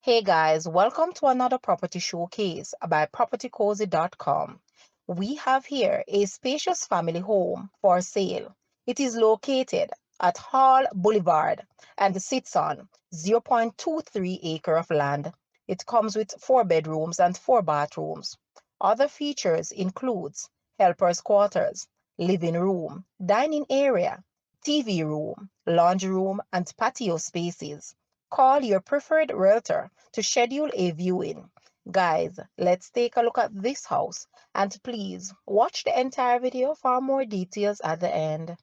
Hey guys, welcome to another property showcase by propertycozy.com. We have here a spacious family home for sale. It is located at Hall Boulevard and sits on 0.23 acre of land. It comes with 4 bedrooms and 4 bathrooms. Other features includes helper's quarters, living room, dining area, TV room, laundry room, and patio spaces. Call your preferred realtor to schedule a viewing. Guys, let's take a look at this house and please watch the entire video for more details at the end.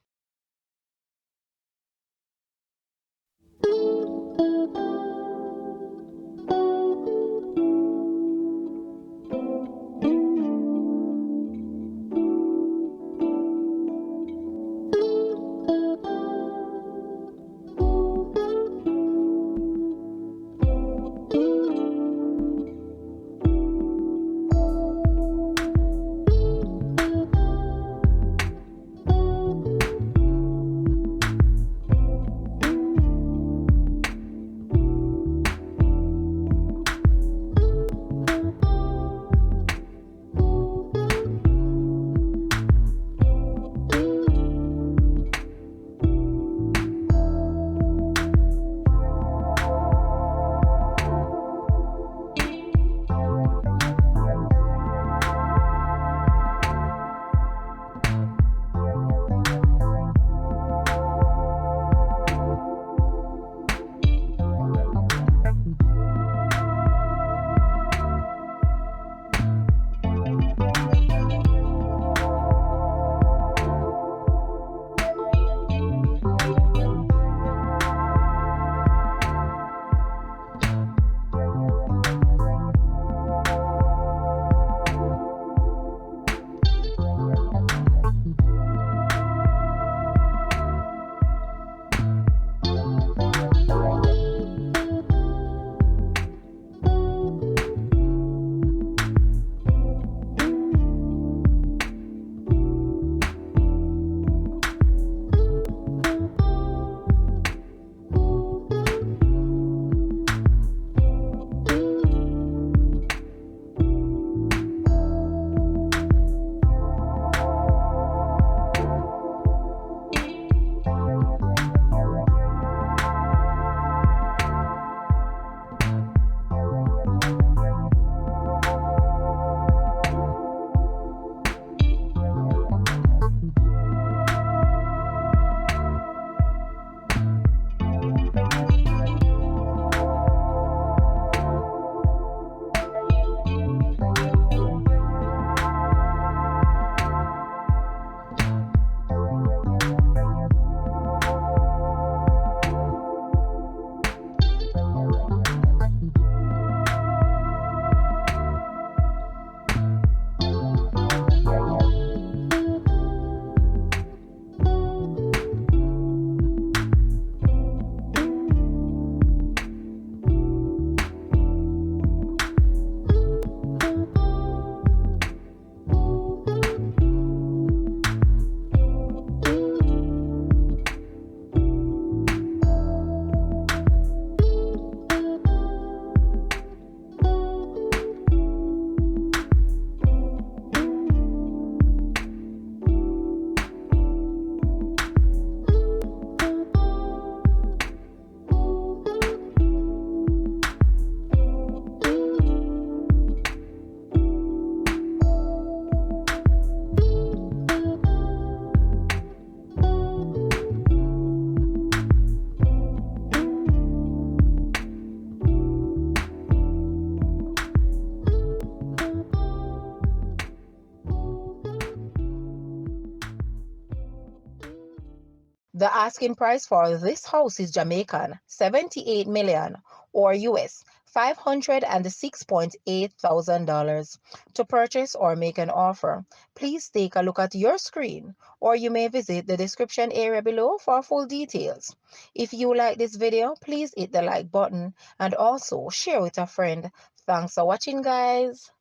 The asking price for this house is Jamaican 78 million or US $506,800. To purchase or make an offer, please take a look at your screen or you may visit the description area below for full details. If you like this video, please hit the like button and also share with a friend. Thanks for watching, guys.